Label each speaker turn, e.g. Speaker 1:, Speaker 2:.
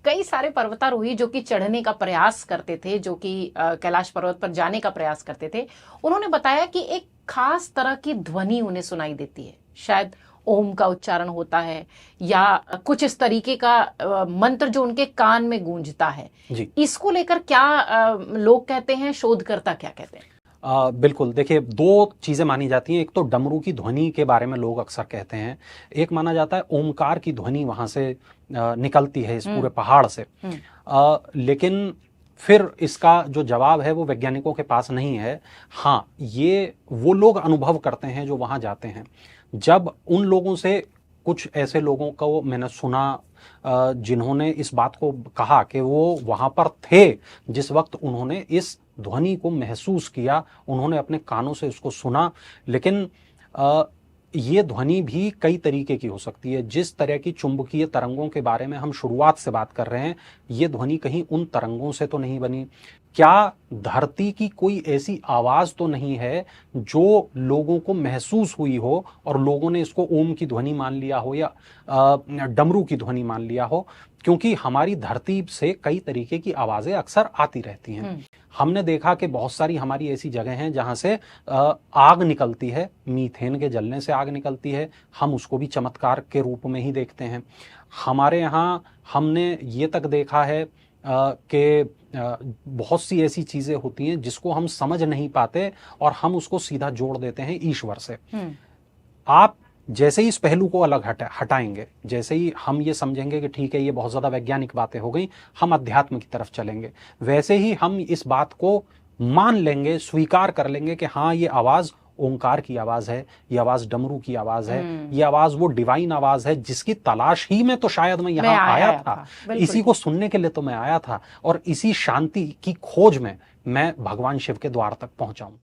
Speaker 1: कई सारे पर्वतारोही जो कि चढ़ने का प्रयास करते थे, जो कि कैलाश पर्वत पर जाने का प्रयास करते थे, उन्होंने बताया कि एक खास तरह की ध्वनि उन्हें सुनाई देती है। शायद ओम का उच्चारण होता है या कुछ इस तरीके का मंत्र जो उनके कान में गूंजता है।
Speaker 2: जी।
Speaker 1: इसको लेकर क्या लोग कहते हैं, शोधकर्ता क्या कहते हैं?
Speaker 2: बिल्कुल, देखिए, दो चीजें मानी जाती हैं। एक तो डमरू की ध्वनि के बारे में लोग अक्सर कहते हैं, एक माना जाता है ओमकार की ध्वनि वहां से निकलती है इस पूरे पहाड़ से। लेकिन फिर इसका जो जवाब है वो वैज्ञानिकों के पास नहीं है। हाँ, ये वो लोग अनुभव करते हैं जो वहां जाते हैं। जब उन लोगों से, कुछ ऐसे लोगों को मैंने सुना जिन्होंने इस बात को कहा कि वो वहां पर थे जिस वक्त उन्होंने इस ध्वनि को महसूस किया, उन्होंने अपने कानों से उसको सुना। लेकिन ये ध्वनि भी कई तरीके की हो सकती है। जिस तरह की चुंबकीय तरंगों के बारे में हम शुरुआत से बात कर रहे हैं, ये ध्वनि कहीं उन तरंगों से तो नहीं बनी। क्या धरती की कोई ऐसी आवाज तो नहीं है जो लोगों को महसूस हुई हो और लोगों ने इसको ओम की ध्वनि मान लिया हो या डमरू की ध्वनि मान लिया हो? क्योंकि हमारी धरती से कई तरीके की आवाजें अक्सर आती रहती हैं। हमने देखा कि बहुत सारी हमारी ऐसी जगह हैं जहां से आग निकलती है, मीथेन के जलने से आग निकलती है। हम उसको भी चमत्कार के रूप में ही देखते हैं। हमारे यहाँ हमने ये तक देखा है कि बहुत सी ऐसी चीजें होती हैं जिसको हम समझ नहीं पाते और हम उसको सीधा जोड़ देते हैं ईश्वर से। आप जैसे ही इस पहलू को अलग हटाएंगे, जैसे ही हम ये समझेंगे कि ठीक है ये बहुत ज्यादा वैज्ञानिक बातें हो गई, हम अध्यात्म की तरफ चलेंगे, वैसे ही हम इस बात को मान लेंगे, स्वीकार कर लेंगे कि हाँ, ये आवाज ओंकार की आवाज है, ये आवाज डमरू की आवाज है, ये आवाज वो डिवाइन आवाज है जिसकी तलाश ही में तो शायद मैं यहाँ आया था। इसी को सुनने के लिए तो मैं आया था और इसी शांति की खोज में मैं भगवान शिव के द्वार तक पहुंचा हूं।